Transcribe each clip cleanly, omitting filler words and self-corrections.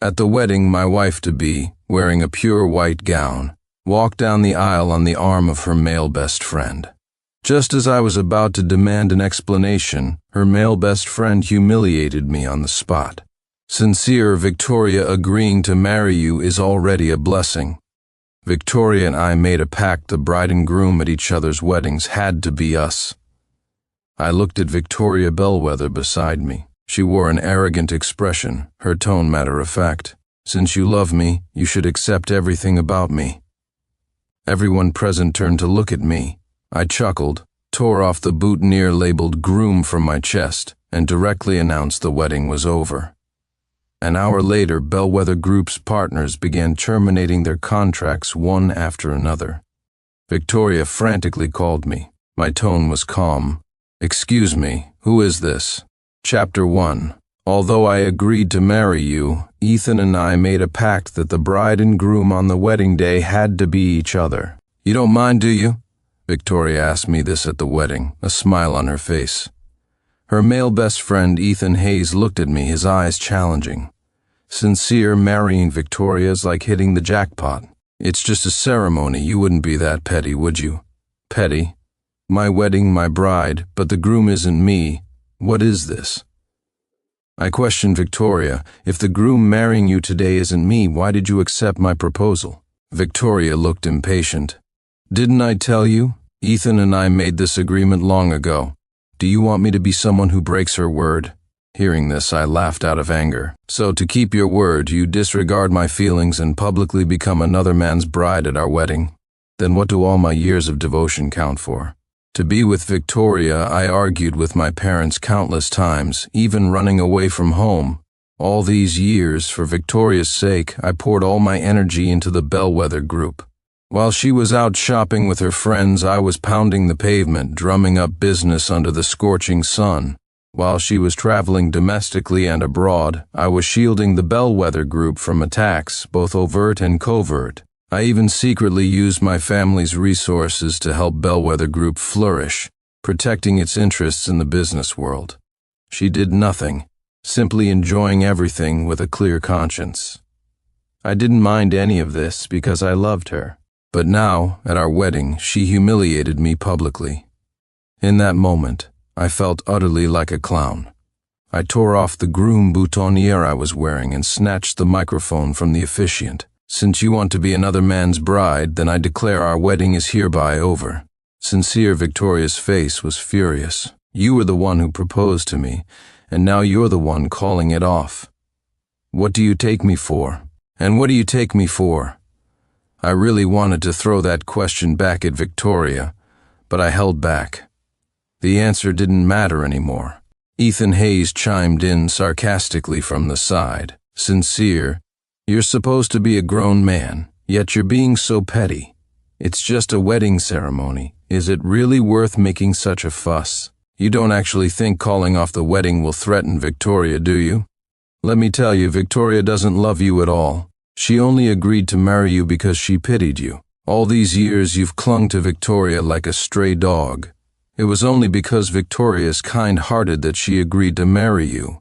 At the wedding, my wife-to-be, wearing a pure white gown, walked down the aisle on the arm of her male best friend. Just as I was about to demand an explanation, her male best friend humiliated me on the spot. Sincere, Victoria agreeing to marry you is already a blessing. Victoria and I made a pact the bride and groom at each other's weddings had to be us. I looked at Victoria Bellweather beside me. She wore an arrogant expression, her tone matter-of-fact. Since you love me, you should accept everything about me. Everyone present turned to look at me. I chuckled, tore off the boutonniere labeled Groom from my chest, and directly announced the wedding was over. An hour later, Bellweather Group's partners began terminating their contracts one after another. Victoria frantically called me. My tone was calm. "Excuse me, who is this?" Chapter 1. Although I agreed to marry you, Ethan and I made a pact that the bride and groom on the wedding day had to be each other. "You don't mind, do you?" Victoria asked me this at the wedding, a smile on her face. Her male best friend Ethan Hayes looked at me, his eyes challenging. "Sincere, marrying Victoria is like hitting the jackpot. It's just a ceremony, you wouldn't be that petty, would you?" "Petty? My wedding, my bride, but the groom isn't me. What is this?" I questioned Victoria. "If the groom marrying you today isn't me, why did you accept my proposal?" Victoria looked impatient. "Didn't I tell you? Ethan and I made this agreement long ago. Do you want me to be someone who breaks her word?" Hearing this, I laughed out of anger. "So to keep your word, you disregard my feelings and publicly become another man's bride at our wedding? Then what do all my years of devotion count for? To be with Victoria, I argued with my parents countless times, even running away from home. All these years, for Victoria's sake, I poured all my energy into the Bellweather Group. While she was out shopping with her friends, I was pounding the pavement, drumming up business under the scorching sun. While she was traveling domestically and abroad, I was shielding the Bellweather Group from attacks, both overt and covert. I even secretly used my family's resources to help Bellweather Group flourish, protecting its interests in the business world. She did nothing, simply enjoying everything with a clear conscience. I didn't mind any of this because I loved her. But now, at our wedding, she humiliated me publicly. In that moment, I felt utterly like a clown. I tore off the Groom boutonniere I was wearing and snatched the microphone from the officiant. "Since you want to be another man's bride, then I declare our wedding is hereby over." Sincere, Victoria's face was furious. "You were the one who proposed to me, and now you're the one calling it off. What do you take me for? And what do you take me for?" I really wanted to throw that question back at Victoria, but I held back. The answer didn't matter anymore. Ethan Hayes chimed in sarcastically from the side. "Sincere, you're supposed to be a grown man, yet you're being so petty. It's just a wedding ceremony. Is it really worth making such a fuss? You don't actually think calling off the wedding will threaten Victoria, do you? Let me tell you, Victoria doesn't love you at all. She only agreed to marry you because she pitied you. All these years you've clung to Victoria like a stray dog. It was only because Victoria is kind-hearted that she agreed to marry you."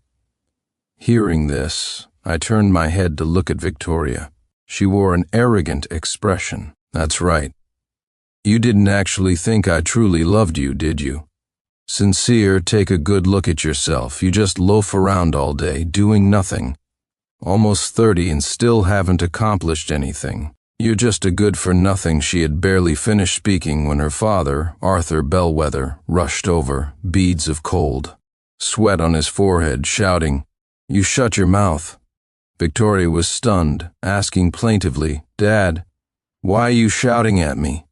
Hearing this, I turned my head to look at Victoria. She wore an arrogant expression. "That's right. You didn't actually think I truly loved you, did you? Sincere, take a good look at yourself. You just loaf around all day, doing nothing. Almost 30 and still haven't accomplished anything. You're just a good-for-nothing." She had barely finished speaking when her father, Arthur Bellweather, rushed over, beads of cold, sweat on his forehead, shouting, "You shut your mouth." Victoria was stunned, asking plaintively, "Dad, why are you shouting at me?"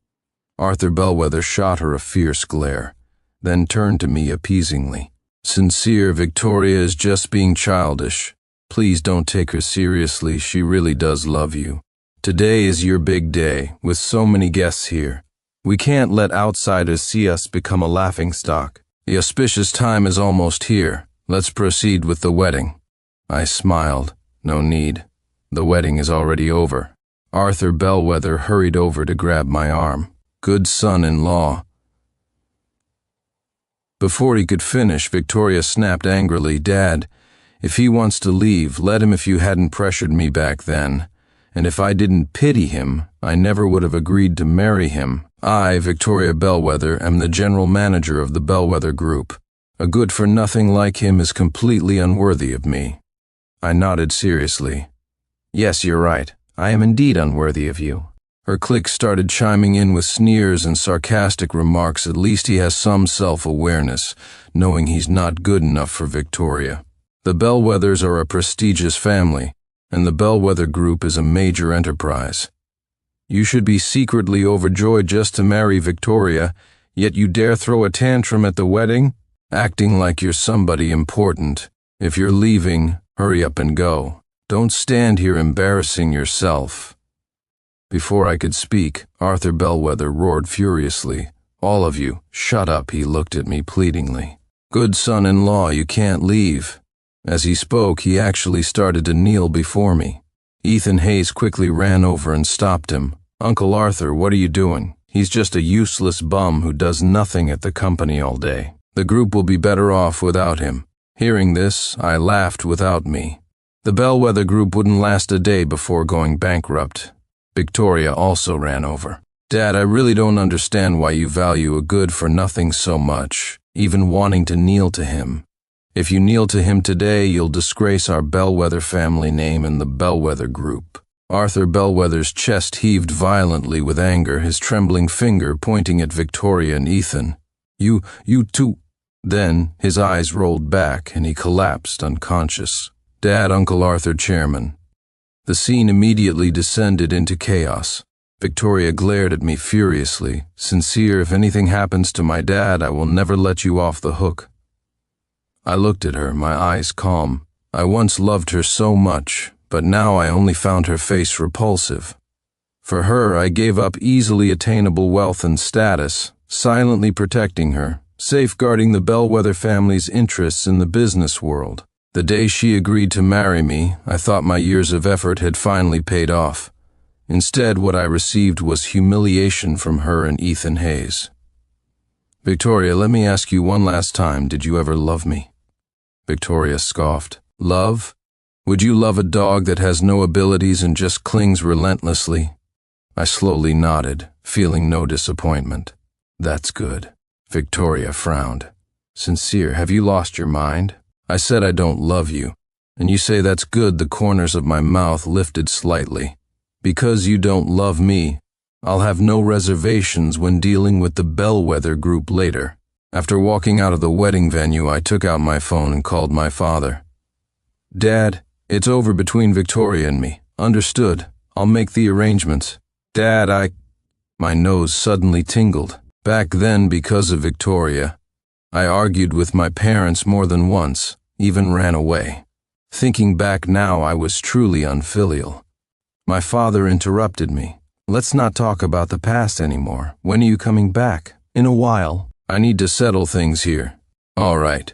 Arthur Bellweather shot her a fierce glare, then turned to me appeasingly. "Sincere, Victoria is just being childish. Please don't take her seriously, she really does love you. Today is your big day, with so many guests here. We can't let outsiders see us become a laughingstock. The auspicious time is almost here. Let's proceed with the wedding." I smiled. No need. The wedding is already over. Arthur Bellweather hurried over to grab my arm. Good son-in-law. Before he could finish, Victoria snapped angrily, "Dad, If he wants to leave, let him if you hadn't pressured me back then. And if I didn't pity him, I never would have agreed to marry him. I, Victoria Bellweather, am the general manager of the Bellweather Group. A good-for-nothing like him is completely unworthy of me." I nodded seriously. "Yes, you're right. I am indeed unworthy of you." Her clique started chiming in with sneers and sarcastic remarks. At least he has some self-awareness, knowing he's not good enough for Victoria. The Bellweathers are a prestigious family, and the Bellweather Group is a major enterprise. You should be secretly overjoyed just to marry Victoria, yet you dare throw a tantrum at the wedding, acting like you're somebody important. If you're leaving, hurry up and go. Don't stand here embarrassing yourself." Before I could speak, Arthur Bellweather roared furiously. "All of you, shut up," he looked at me pleadingly. "Good son-in-law, you can't leave." As he spoke, he actually started to kneel before me. Ethan Hayes quickly ran over and stopped him. "Uncle Arthur, what are you doing? He's just a useless bum who does nothing at the company all day. The group will be better off without him." Hearing this, I laughed without me. The Bellweather Group wouldn't last a day before going bankrupt. Victoria also ran over. "Dad, I really don't understand why you value a good-for-nothing so much, even wanting to kneel to him. If you kneel to him today, you'll disgrace our Bellweather family name and the Bellweather Group." Arthur Bellweather's chest heaved violently with anger, his trembling finger pointing at Victoria and Ethan. You two." Then his eyes rolled back and he collapsed unconscious. "Dad, Uncle Arthur, Chairman." The scene immediately descended into chaos. Victoria glared at me furiously. "Sincere, if anything happens to my dad, I will never let you off the hook." I looked at her, my eyes calm. I once loved her so much, but now I only found her face repulsive. For her, I gave up easily attainable wealth and status, silently protecting her, safeguarding the Bellweather family's interests in the business world. The day she agreed to marry me, I thought my years of effort had finally paid off. Instead, what I received was humiliation from her and Ethan Hayes. "Victoria, let me ask you one last time, did you ever love me?" Victoria scoffed. "Love? Would you love a dog that has no abilities and just clings relentlessly?" I slowly nodded, feeling no disappointment. "That's good." Victoria frowned. "Sincere, have you lost your mind? I said I don't love you, and you say that's good." The corners of my mouth lifted slightly. "Because you don't love me, I'll have no reservations when dealing with the Bellweather Group later." After walking out of the wedding venue, I took out my phone and called my father. "Dad, it's over between Victoria and me." "Understood. I'll make the arrangements." "Dad, My nose suddenly tingled. Back then, because of Victoria, I argued with my parents more than once, even ran away. Thinking back now, I was truly unfilial. My father interrupted me. "Let's not talk about the past anymore. When are you coming back?" "In a while. I need to settle things here." "All right."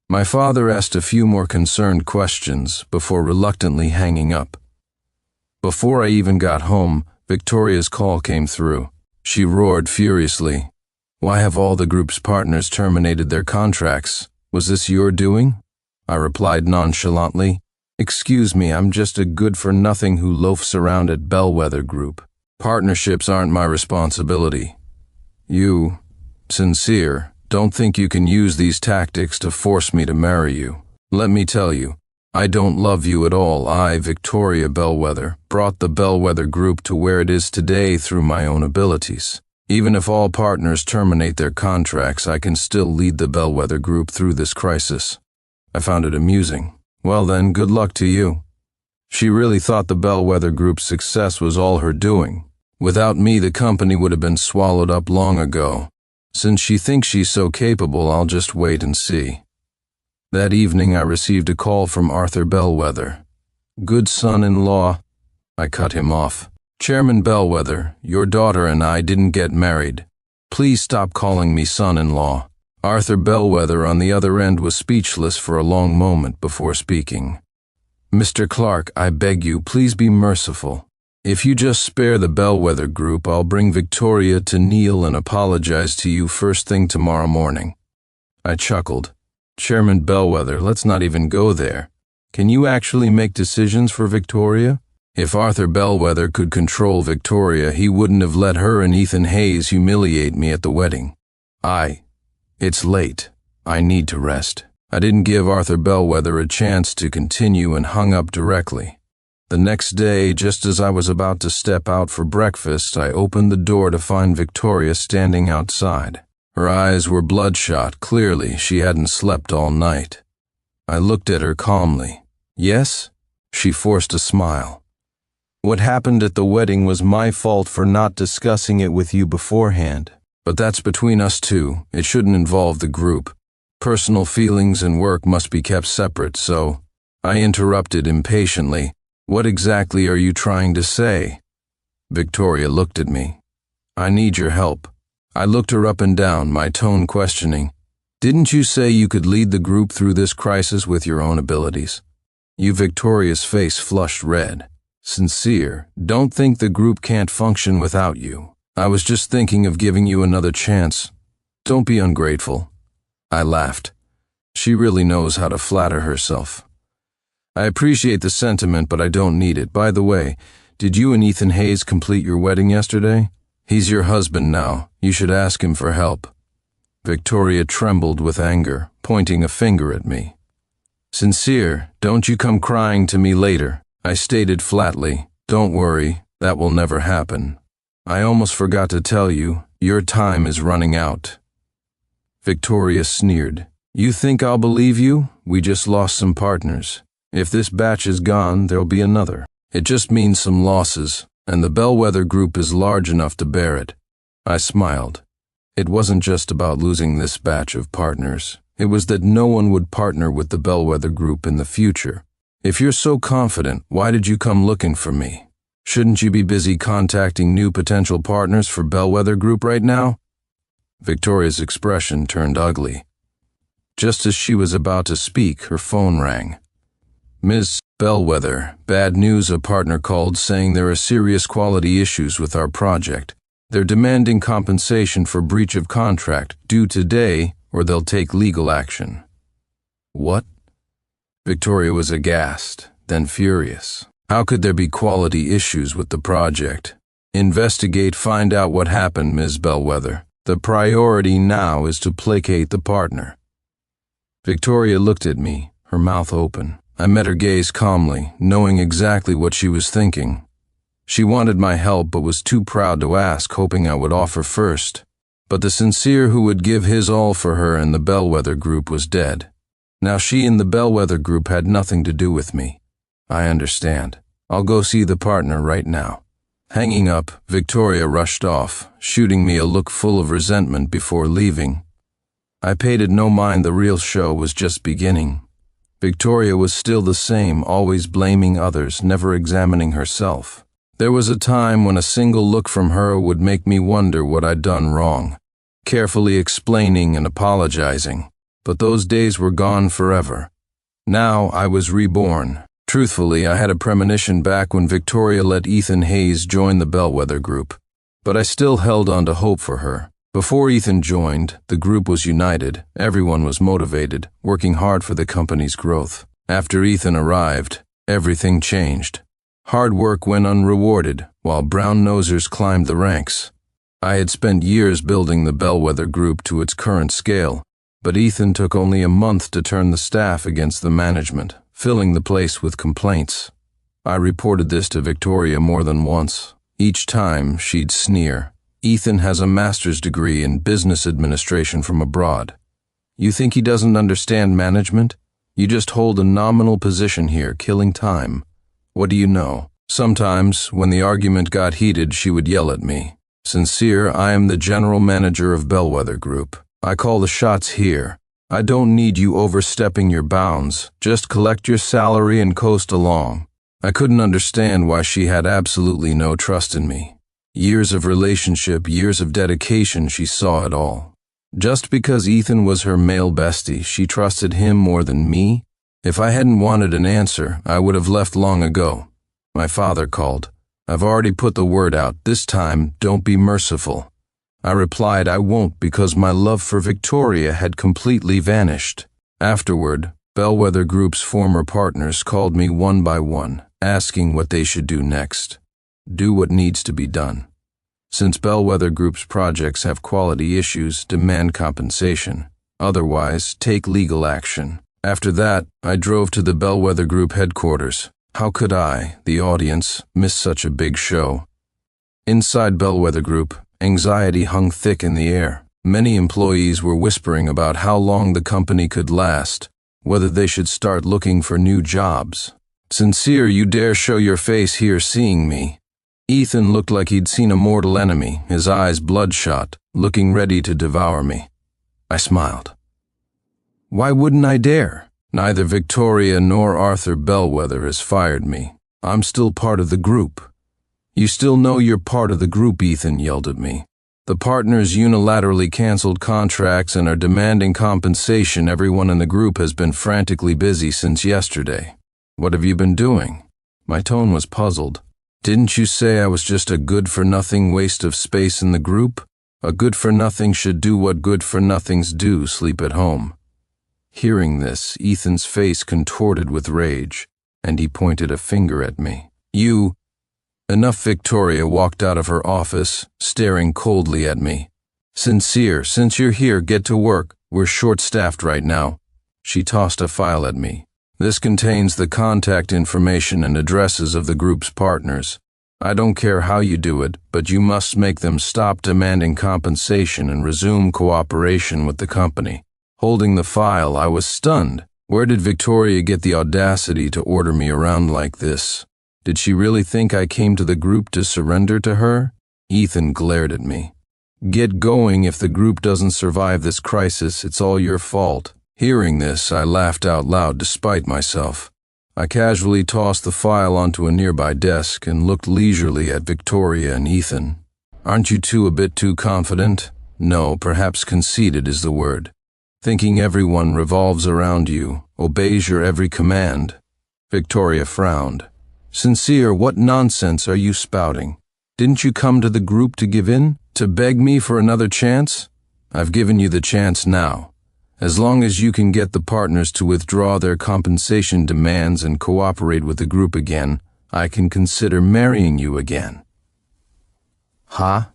My father asked a few more concerned questions before reluctantly hanging up. Before I even got home, Victoria's call came through. She roared furiously. "Why have all the group's partners terminated their contracts? Was this your doing?" I replied nonchalantly. "Excuse me, I'm just a good-for-nothing who loafs around at Bellweather Group. Partnerships aren't my responsibility." "You, Sincere, don't think you can use these tactics to force me to marry you. Let me tell you, I don't love you at all. I, Victoria Bellweather, brought the Bellweather Group to where it is today through my own abilities. Even if all partners terminate their contracts, I can still lead the Bellweather Group through this crisis." I found it amusing. "Well then, good luck to you." She really thought the Bellweather Group's success was all her doing. Without me, the company would have been swallowed up long ago. Since she thinks she's so capable, I'll just wait and see. That evening, I received a call from Arthur Bellweather. "Good son-in-law." I cut him off. "Chairman Bellweather, your daughter and I didn't get married. Please stop calling me son-in-law." Arthur Bellweather on the other end was speechless for a long moment before speaking. "Mr. Clark, I beg you, please be merciful. If you just spare the Bellweather Group, I'll bring Victoria to kneel and apologize to you first thing tomorrow morning." I chuckled. Chairman Bellweather, let's not even go there. Can you actually make decisions for Victoria? If Arthur Bellweather could control Victoria, he wouldn't have let her and Ethan Hayes humiliate me at the wedding. It's late. I need to rest. I didn't give Arthur Bellweather a chance to continue and hung up directly. The next day, just as I was about to step out for breakfast, I opened the door to find Victoria standing outside. Her eyes were bloodshot. Clearly, she hadn't slept all night. I looked at her calmly. Yes? She forced a smile. What happened at the wedding was my fault for not discussing it with you beforehand. But that's between us two. It shouldn't involve the group. Personal feelings and work must be kept separate, so I interrupted impatiently. What exactly are you trying to say? Victoria looked at me. I need your help. I looked her up and down, my tone questioning. Didn't you say you could lead the group through this crisis with your own abilities? Victoria's face flushed red. Sincere, don't think the group can't function without you. I was just thinking of giving you another chance. Don't be ungrateful. I laughed. She really knows how to flatter herself. I appreciate the sentiment, but I don't need it. By the way, did you and Ethan Hayes complete your wedding yesterday? He's your husband now. You should ask him for help. Victoria trembled with anger, pointing a finger at me. Sincere, don't you come crying to me later. I stated flatly, don't worry, that will never happen. I almost forgot to tell you, your time is running out. Victoria sneered. You think I'll believe you? We just lost some partners. If this batch is gone, there'll be another. It just means some losses, and the Bellweather group is large enough to bear it. I smiled. It wasn't just about losing this batch of partners. It was that no one would partner with the Bellweather group in the future. If you're so confident, why did you come looking for me? Shouldn't you be busy contacting new potential partners for Bellweather group right now? Victoria's expression turned ugly. Just as she was about to speak, her phone rang. Ms. Bellweather, bad news. A partner called saying there are serious quality issues with our project. They're demanding compensation for breach of contract due today, or they'll take legal action. What? Victoria was aghast, then furious. How could there be quality issues with the project? Investigate, find out what happened, Ms. Bellweather. The priority now is to placate the partner. Victoria looked at me, her mouth open. I met her gaze calmly, knowing exactly what she was thinking. She wanted my help but was too proud to ask, hoping I would offer first. But the Sincere who would give his all for her and the Bellweather group was dead. Now she and the Bellweather group had nothing to do with me. I understand. I'll go see the partner right now. Hanging up, Victoria rushed off, shooting me a look full of resentment before leaving. I paid it no mind. The real show was just beginning. Victoria was still the same, always blaming others, never examining herself. There was a time when a single look from her would make me wonder what I'd done wrong, carefully explaining and apologizing. But those days were gone forever. Now I was reborn. Truthfully, I had a premonition back when Victoria let Ethan Hayes join the Bellweather group. But I still held on to hope for her. Before Ethan joined, the group was united. Everyone was motivated, working hard for the company's growth. After Ethan arrived, everything changed. Hard work went unrewarded, while brown-nosers climbed the ranks. I had spent years building the Bellweather group to its current scale, but Ethan took only a month to turn the staff against the management, filling the place with complaints. I reported this to Victoria more than once. Each time, she'd sneer. Ethan has a master's degree in business administration from abroad. You think he doesn't understand management? You just hold a nominal position here, killing time. What do you know? Sometimes, when the argument got heated, she would yell at me. Sincere, I am the general manager of Bellweather Group. I call the shots here. I don't need you overstepping your bounds. Just collect your salary and coast along. I couldn't understand why she had absolutely no trust in me. Years of relationship, years of dedication, she saw it all. Just because Ethan was her male bestie, she trusted him more than me? If I hadn't wanted an answer, I would have left long ago. My father called. I've already put the word out. This time, don't be merciful. I replied I won't because my love for Victoria had completely vanished. Afterward, Bellweather Group's former partners called me one by one, asking what they should do next. Do what needs to be done. Since Bellweather Group's projects have quality issues, demand compensation. Otherwise, take legal action. After that, I drove to the Bellweather Group headquarters. How could I, the audience, miss such a big show? Inside Bellweather Group, anxiety hung thick in the air. Many employees were whispering about how long the company could last, whether they should start looking for new jobs. Sincere, you dare show your face here seeing me? Ethan looked like he'd seen a mortal enemy, his eyes bloodshot, looking ready to devour me. I smiled. Why wouldn't I dare? Neither Victoria nor Arthur Bellweather has fired me. I'm still part of the group. You still know you're part of the group, Ethan yelled at me. The partners unilaterally canceled contracts and are demanding compensation. Everyone in the group has been frantically busy since yesterday. What have you been doing? My tone was puzzled. Didn't you say I was just a good-for-nothing waste of space in the group? A good-for-nothing should do what good-for-nothings do, sleep at home. Hearing this, Ethan's face contorted with rage, and he pointed a finger at me. You... Enough. Victoria walked out of her office, staring coldly at me. Sincere, since you're here, get to work. We're short-staffed right now. She tossed a file at me. This contains the contact information and addresses of the group's partners. I don't care how you do it, but you must make them stop demanding compensation and resume cooperation with the company. Holding the file, I was stunned. Where did Victoria get the audacity to order me around like this? Did she really think I came to the group to surrender to her? Ethan glared at me. Get going. If the group doesn't survive this crisis, it's all your fault. Hearing this, I laughed out loud despite myself. I casually tossed the file onto a nearby desk and looked leisurely at Victoria and Ethan. Aren't you two a bit too confident? No, perhaps conceited is the word. Thinking everyone revolves around you, obeys your every command. Victoria frowned. Sincere, what nonsense are you spouting? Didn't you come to the group to give in? To beg me for another chance? I've given you the chance now. As long as you can get the partners to withdraw their compensation demands and cooperate with the group again, I can consider marrying you again. Huh?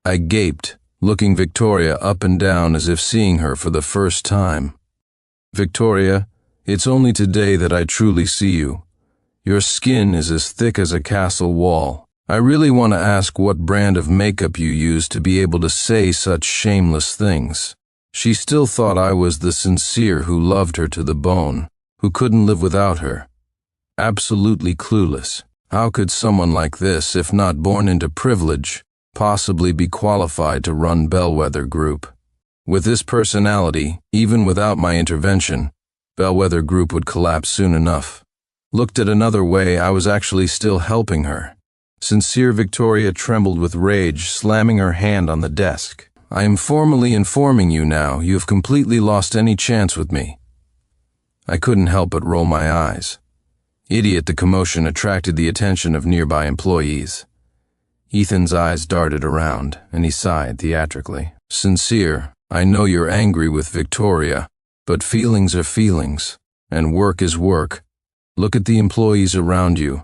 I gaped, looking Victoria up and down as if seeing her for the first time. Victoria, it's only today that I truly see you. Your skin is as thick as a castle wall. I really want to ask what brand of makeup you use to be able to say such shameless things. She still thought I was the Sincere who loved her to the bone, who couldn't live without her. Absolutely clueless. How could someone like this, if not born into privilege, possibly be qualified to run Bellweather Group? With this personality, even without my intervention, Bellweather Group would collapse soon enough. Looked at another way, I was actually still helping her. Sincere Victoria trembled with rage, slamming her hand on the desk. I am formally informing you now, you have completely lost any chance with me. I couldn't help but roll my eyes. Idiot, the commotion attracted the attention of nearby employees. Ethan's eyes darted around, and he sighed theatrically. Sincere, I know you're angry with Victoria, but feelings are feelings, and work is work. Look at the employees around you.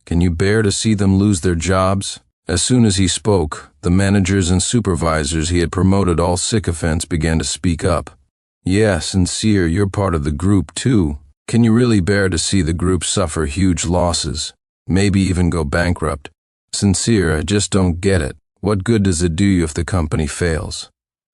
Can you bear to see them lose their jobs? As soon as he spoke, the managers and supervisors he had promoted, all sycophants, began to speak up. Yeah, Sincere, you're part of the group too. Can you really bear to see the group suffer huge losses? Maybe even go bankrupt? Sincere, I just don't get it. What good does it do you if the company fails?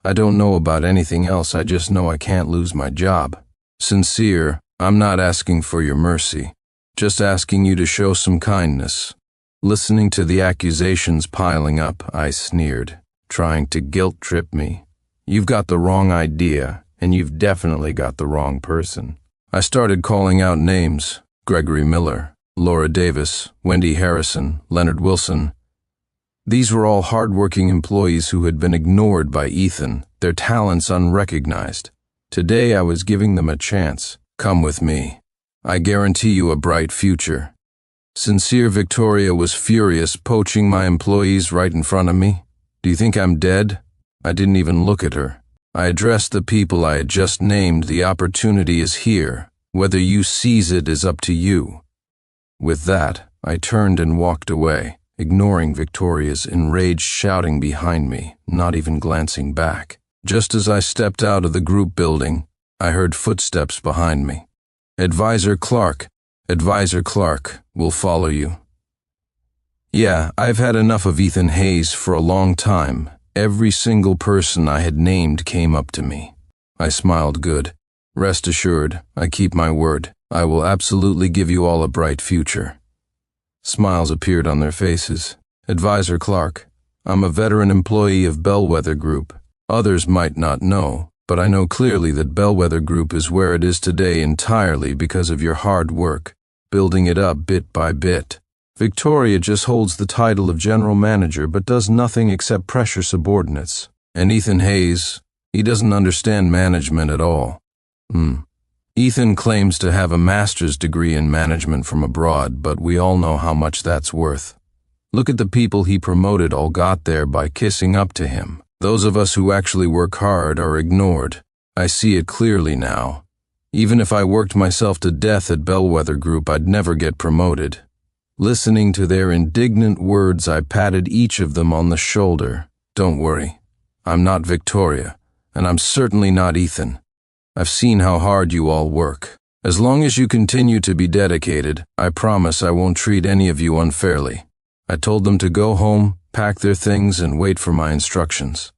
I don't know about anything else, I just know I can't lose my job. Sincere, I'm not asking for your mercy, just asking you to show some kindness. Listening to the accusations piling up, I sneered, trying to guilt-trip me. You've got the wrong idea, and you've definitely got the wrong person. I started calling out names: Gregory Miller, Laura Davis, Wendy Harrison, Leonard Wilson. These were all hard-working employees who had been ignored by Ethan, their talents unrecognized. Today I was giving them a chance. Come with me. I guarantee you a bright future. Sincere Victoria was furious, poaching my employees right in front of me. Do you think I'm dead? I didn't even look at her. I addressed the people I had just named. The opportunity is here. Whether you seize it is up to you. With that, I turned and walked away, ignoring Victoria's enraged shouting behind me, not even glancing back. Just as I stepped out of the group building, I heard footsteps behind me. Advisor Clark will follow you. Yeah, I've had enough of Ethan Hayes for a long time. Every single person I had named came up to me. I smiled good. Rest assured, I keep my word. I will absolutely give you all a bright future. Smiles appeared on their faces. Advisor Clark, I'm a veteran employee of Bellweather Group. Others might not know, but I know clearly that Bellweather Group is where it is today entirely because of your hard work, building it up bit by bit. Victoria just holds the title of general manager but does nothing except pressure subordinates. And Ethan Hayes, he doesn't understand management at all. Ethan claims to have a master's degree in management from abroad, but we all know how much that's worth. Look at the people he promoted all got there by kissing up to him. Those of us who actually work hard are ignored. I see it clearly now. Even if I worked myself to death at Bellweather Group, I'd never get promoted. Listening to their indignant words, I patted each of them on the shoulder. Don't worry. I'm not Victoria, and I'm certainly not Ethan. I've seen how hard you all work. As long as you continue to be dedicated, I promise I won't treat any of you unfairly. I told them to go home, pack their things, and wait for my instructions.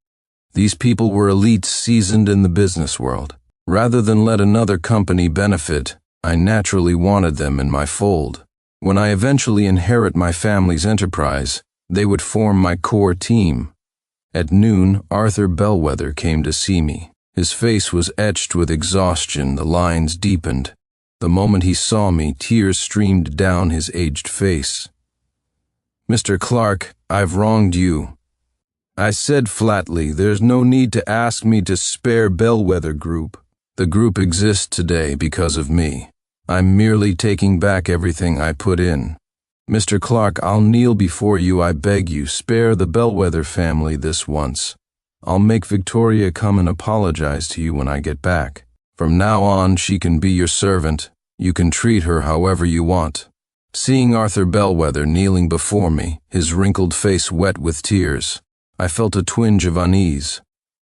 These people were elites seasoned in the business world. Rather than let another company benefit, I naturally wanted them in my fold. When I eventually inherit my family's enterprise, they would form my core team. At noon, Arthur Bellweather came to see me. His face was etched with exhaustion, the lines deepened. The moment he saw me, tears streamed down his aged face. Mr. Clark, I've wronged you. I said flatly, there's no need to ask me to spare Bellweather Group. The group exists today because of me. I'm merely taking back everything I put in. Mr. Clark, I'll kneel before you. I beg you, spare the Bellweather family this once. I'll make Victoria come and apologize to you when I get back. From now on, she can be your servant. You can treat her however you want. Seeing Arthur Bellweather kneeling before me, his wrinkled face wet with tears, I felt a twinge of unease.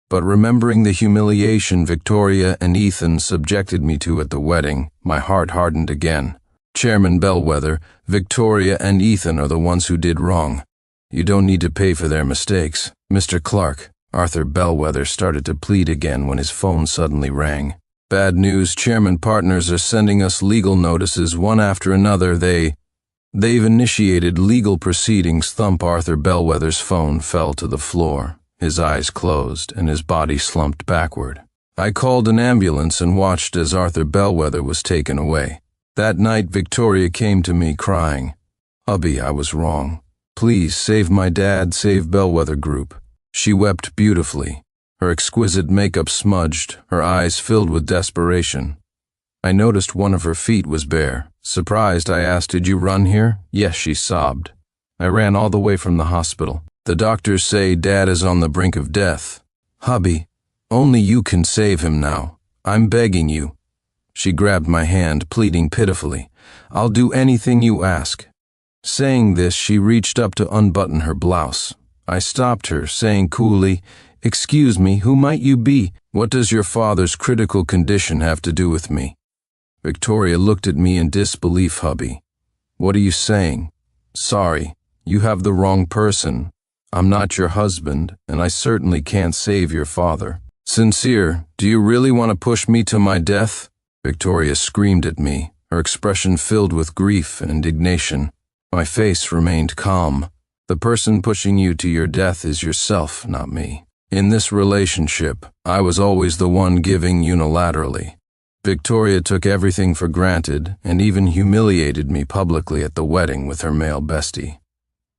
But remembering the humiliation Victoria and Ethan subjected me to at the wedding, my heart hardened again. Chairman Bellweather, Victoria and Ethan are the ones who did wrong. You don't need to pay for their mistakes. Mr. Clark, Arthur Bellweather started to plead again when his phone suddenly rang. Bad news, Chairman partners are sending us legal notices one after another. They've initiated legal proceedings. Thump. Arthur Bellweather's phone fell to the floor. His eyes closed and his body slumped backward. I called an ambulance and watched as Arthur Bellweather was taken away. That night, Victoria came to me crying. Hubby, I was wrong. Please save my dad, save Bellweather Group. She wept beautifully, her exquisite makeup smudged, her eyes filled with desperation. I noticed one of her feet was bare. Surprised, I asked, did you run here? Yes, she sobbed. I ran all the way from the hospital. The doctors say Dad is on the brink of death. Hubby, only you can save him now. I'm begging you. She grabbed my hand, pleading pitifully. I'll do anything you ask. Saying this, she reached up to unbutton her blouse. I stopped her, saying coolly, Excuse me, who might you be? What does your father's critical condition have to do with me? Victoria looked at me in disbelief. Hubby, what are you saying? Sorry, you have the wrong person. I'm not your husband, and I certainly can't save your father. Sincere, do you really want to push me to my death? Victoria screamed at me, her expression filled with grief and indignation. My face remained calm. The person pushing you to your death is yourself, not me. In this relationship, I was always the one giving unilaterally. Victoria took everything for granted and even humiliated me publicly at the wedding with her male bestie.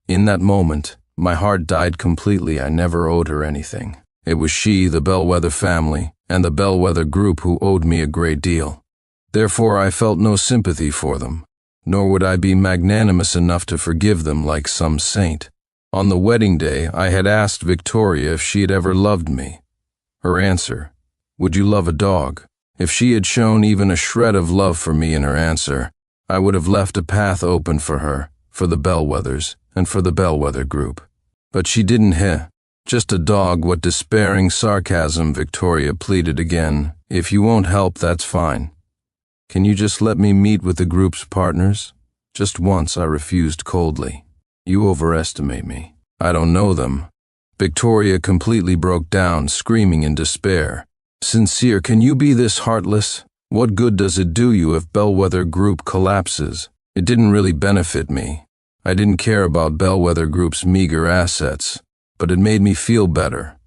In that moment, my heart died completely. I never owed her anything. It was she, the Bellweather family, and the Bellweather Group who owed me a great deal. Therefore, I felt no sympathy for them, nor would I be magnanimous enough to forgive them like some saint. On the wedding day, I had asked Victoria if she had ever loved me. Her answer, "Would you love a dog?" If she had shown even a shred of love for me in her answer, I would have left a path open for her, for the Bellweathers, and for the Bellweather group. But she didn't just a dog. What despairing sarcasm. Victoria pleaded again. If you won't help, that's fine. Can you just let me meet with the group's partners? Just once, I refused coldly. You overestimate me. I don't know them. Victoria completely broke down, screaming in despair. Sincere, can you be this heartless? What good does it do you if Bellweather Group collapses? It didn't really benefit me. I didn't care about Bellweather Group's meager assets, but it made me feel better.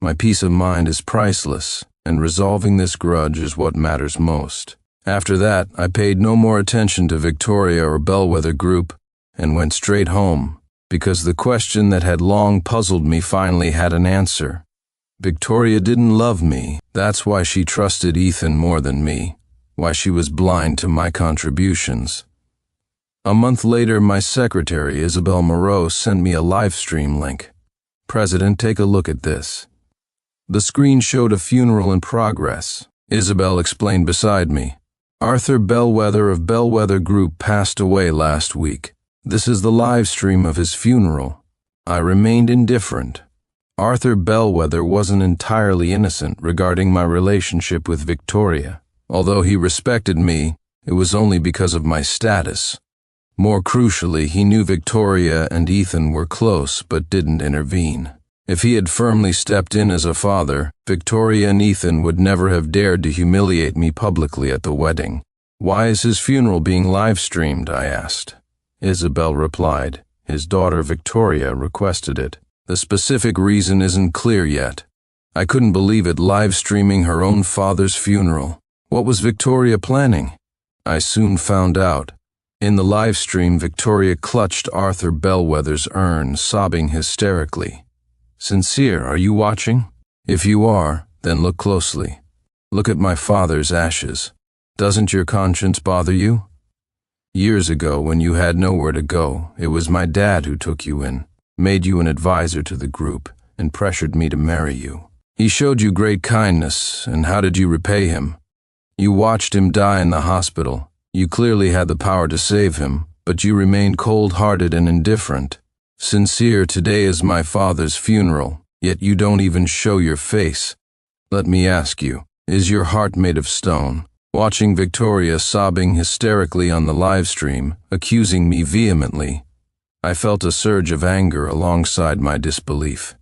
My peace of mind is priceless, and resolving this grudge is what matters most. After that, I paid no more attention to Victoria or Bellweather Group and went straight home, because the question that had long puzzled me finally had an answer. Victoria didn't love me. That's why she trusted Ethan more than me, why she was blind to my contributions. A month later, my secretary, Isabel Moreau, sent me a live stream link. President, take a look at this. The screen showed a funeral in progress. Isabel explained beside me. Arthur Bellweather of Bellweather Group passed away last week. This is the live stream of his funeral. I remained indifferent. Arthur Bellweather wasn't entirely innocent regarding my relationship with Victoria. Although he respected me, it was only because of my status. More crucially, he knew Victoria and Ethan were close but didn't intervene. If he had firmly stepped in as a father, Victoria and Ethan would never have dared to humiliate me publicly at the wedding. Why is his funeral being live-streamed? I asked. Isabel replied. His daughter Victoria requested it. The specific reason isn't clear yet. I couldn't believe it, live-streaming her own father's funeral. What was Victoria planning? I soon found out. In the live stream, Victoria clutched Arthur Bellweather's urn, sobbing hysterically. Sincere, are you watching? If you are, then look closely. Look at my father's ashes. Doesn't your conscience bother you? Years ago, when you had nowhere to go, it was my dad who took you in, made you an advisor to the group, and pressured me to marry you. He showed you great kindness, and how did you repay him? You watched him die in the hospital. You clearly had the power to save him, but you remained cold-hearted and indifferent. Sincere, today is my father's funeral, yet you don't even show your face. Let me ask you, is your heart made of stone? Watching Victoria sobbing hysterically on the live stream, accusing me vehemently, I felt a surge of anger alongside my disbelief.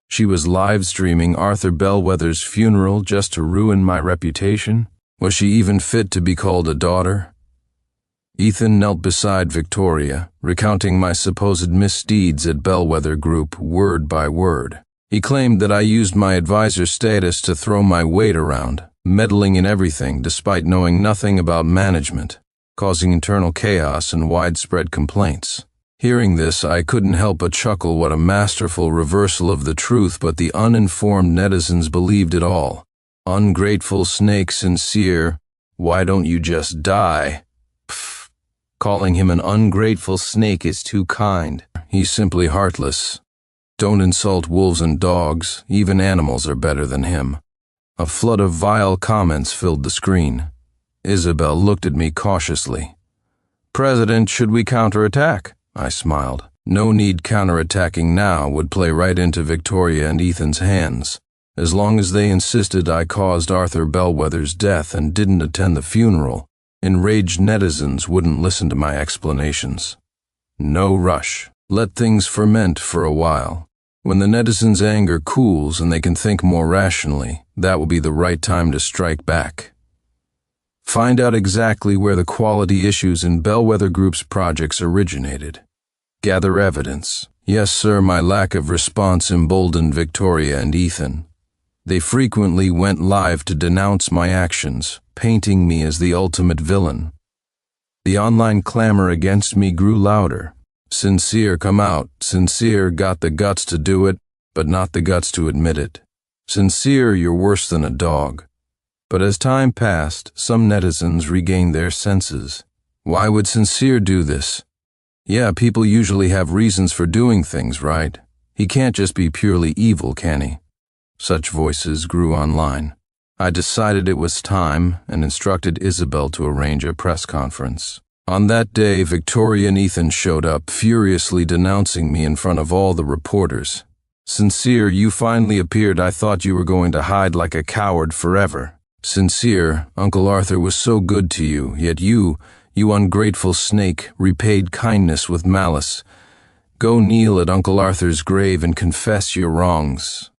She was live streaming Arthur Bellweather's funeral just to ruin my reputation? Was she even fit to be called a daughter? Ethan knelt beside Victoria, recounting my supposed misdeeds at Bellweather Group word by word. He claimed that I used my advisor status to throw my weight around, meddling in everything despite knowing nothing about management, causing internal chaos and widespread complaints. Hearing this, I couldn't help but chuckle. What a masterful reversal of the truth, but the uninformed netizens believed it all. Ungrateful snake. Sincere, why don't you just die? Pfft. Calling him an ungrateful snake is too kind. He's simply heartless. Don't insult wolves and dogs. Even animals are better than him. A flood of vile comments filled the screen. Isabel looked at me cautiously. President, should we counterattack? I smiled. No need. Counterattacking now would play right into Victoria and Ethan's hands. As long as they insisted I caused Arthur Bellweather's death and didn't attend the funeral, enraged netizens wouldn't listen to my explanations. No rush. Let things ferment for a while. When the netizens' anger cools and they can think more rationally, that will be the right time to strike back. Find out exactly where the quality issues in Bellweather Group's projects originated. Gather evidence. Yes, sir, my lack of response emboldened Victoria and Ethan. They frequently went live to denounce my actions, painting me as the ultimate villain. The online clamor against me grew louder. Sincere, come out. Sincere got the guts to do it, but not the guts to admit it. Sincere, you're worse than a dog. But as time passed, some netizens regained their senses. Why would Sincere do this? Yeah, people usually have reasons for doing things, right? He can't just be purely evil, can he? Such voices grew online. I decided it was time and instructed Isabel to arrange a press conference. On that day, Victoria and Ethan showed up, furiously denouncing me in front of all the reporters. Sincere, you finally appeared. I thought you were going to hide like a coward forever. Sincere, Uncle Arthur was so good to you, yet you ungrateful snake, repaid kindness with malice. Go kneel at Uncle Arthur's grave and confess your wrongs.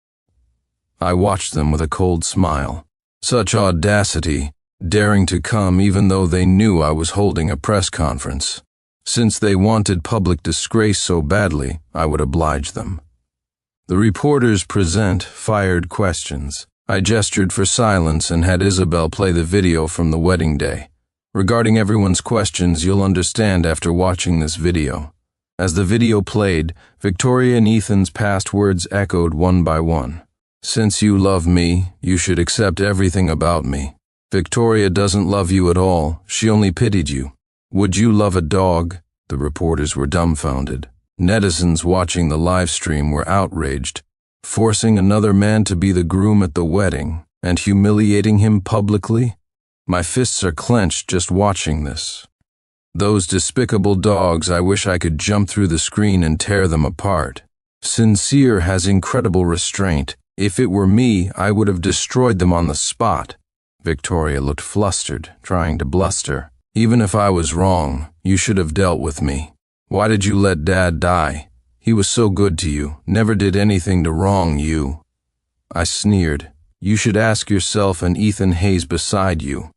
I watched them with a cold smile. Such audacity, daring to come even though they knew I was holding a press conference. Since they wanted public disgrace so badly, I would oblige them. The reporters fired questions. I gestured for silence and had Isabel play the video from the wedding day. Regarding everyone's questions, you'll understand after watching this video. As the video played, Victoria and Ethan's past words echoed one by one. Since you love me, you should accept everything about me. Victoria doesn't love you at all, she only pitied you. Would you love a dog? The reporters were dumbfounded. Netizens watching the live stream were outraged, forcing another man to be the groom at the wedding and humiliating him publicly. My fists are clenched just watching this. Those despicable dogs, I wish I could jump through the screen and tear them apart. Sincere has incredible restraint. If it were me, I would have destroyed them on the spot. Victoria looked flustered, trying to bluster. Even if I was wrong, you should have dealt with me. Why did you let Dad die? He was so good to you, never did anything to wrong you. I sneered. You should ask yourself and Ethan Hayes beside you.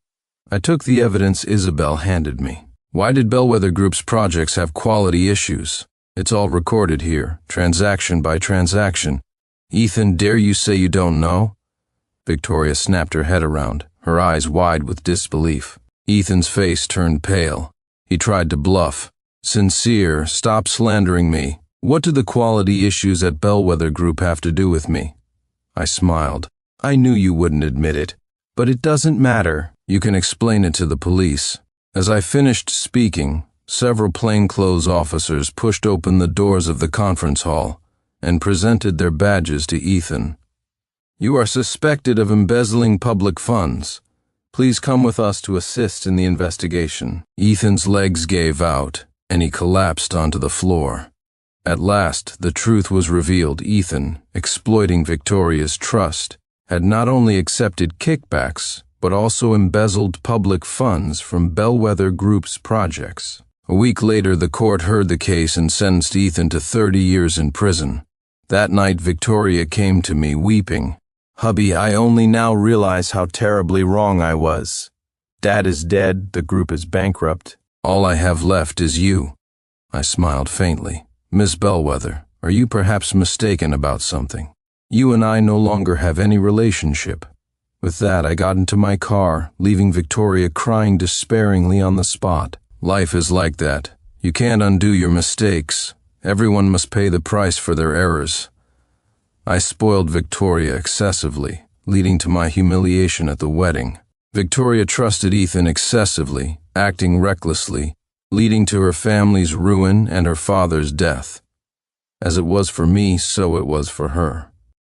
I took the evidence Isabel handed me. Why did Bellweather Group's projects have quality issues? It's all recorded here, transaction by transaction. Ethan, dare you say you don't know? Victoria snapped her head around, her eyes wide with disbelief. Ethan's face turned pale. He tried to bluff. Sincere, stop slandering me. What do the quality issues at Bellweather Group have to do with me? I smiled. I knew you wouldn't admit it, but it doesn't matter. You can explain it to the police. As I finished speaking, several plainclothes officers pushed open the doors of the conference hall and presented their badges to Ethan. You are suspected of embezzling public funds. Please come with us to assist in the investigation. Ethan's legs gave out, and he collapsed onto the floor. At last, the truth was revealed. Ethan, exploiting Victoria's trust, had not only accepted kickbacks, but also embezzled public funds from Bellweather Group's projects. A week later, the court heard the case and sentenced Ethan to 30 years in prison. That night, Victoria came to me, weeping. Hubby, I only now realize how terribly wrong I was. Dad is dead, the group is bankrupt. All I have left is you. I smiled faintly. Miss Bellweather, are you perhaps mistaken about something? You and I no longer have any relationship. With that, I got into my car, leaving Victoria crying despairingly on the spot. Life is like that. You can't undo your mistakes. Everyone must pay the price for their errors. I spoiled Victoria excessively, leading to my humiliation at the wedding. Victoria trusted Ethan excessively, acting recklessly, leading to her family's ruin and her father's death. As it was for me, so it was for her.